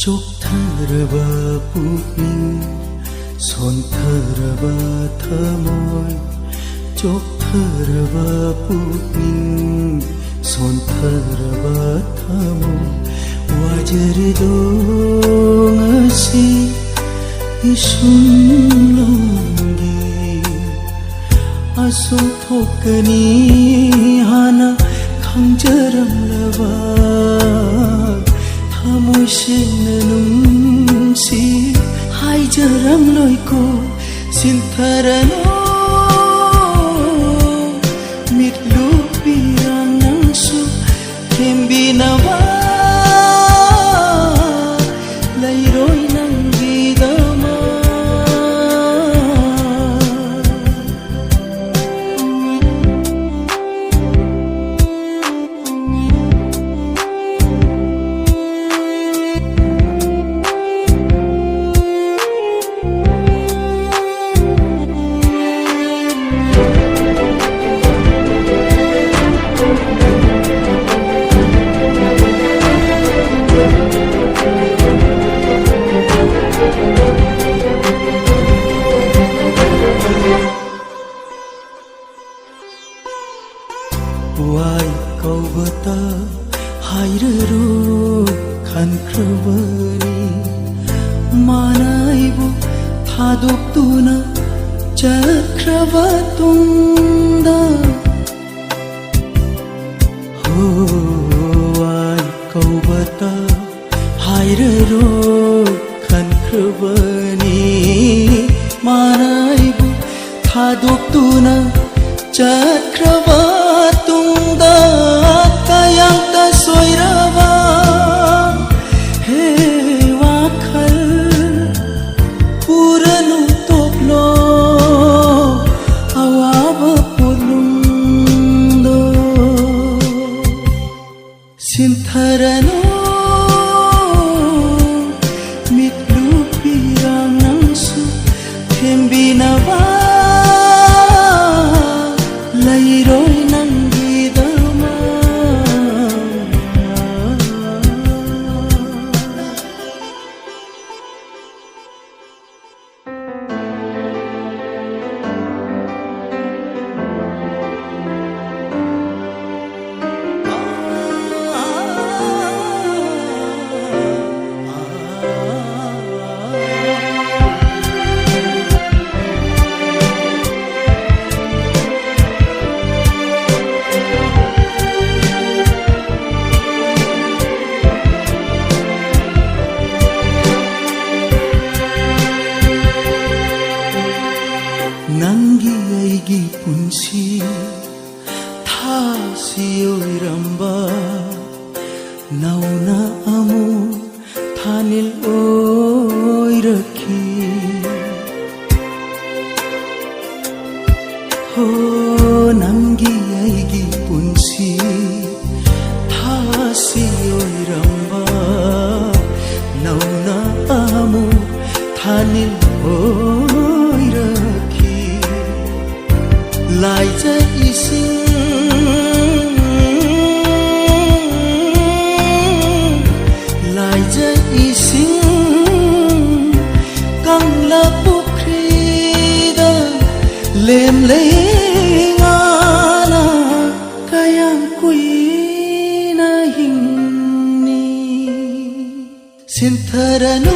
ꯆꯣꯛꯊꯔꯕ ꯄꯨꯛꯅꯤꯡ ꯁꯣꯟꯊꯔꯕ ꯊꯃꯣꯏ ꯆꯣꯛꯊꯔꯕ ꯄꯨꯛꯅꯤꯡ ꯁꯣꯟꯊꯔꯕ ꯊꯃꯣꯏ ꯋꯥꯖꯔꯤꯗꯣ ꯉꯁꯤ 이순간에 아소토까니 하나 강저람라바 타무시는 음시 하이저람로이고 신타라노 mitlupiang nangsu kembinawa layroy ng gidama Why kaubata hayrero khankrabani manaibu thadoptuna chakravatunda Why kaubata hayrero khankrabani manaibu thadoptuna chakravatunda kayang tasoiraba he wakhal puranu toplo awaba pulundo sintharano mitlupirang nangsu hembinawa layroy ng gidama Nanggi aigi punsi thasi oiramba nauna amu thanil oirakhi ho nanggi aigi punsi thasi oiramba nauna amu thanil oirakhi Lai cha ising Lai cha ising Kang la pukrida Lem lengana Kayang kui na hingni Sintharano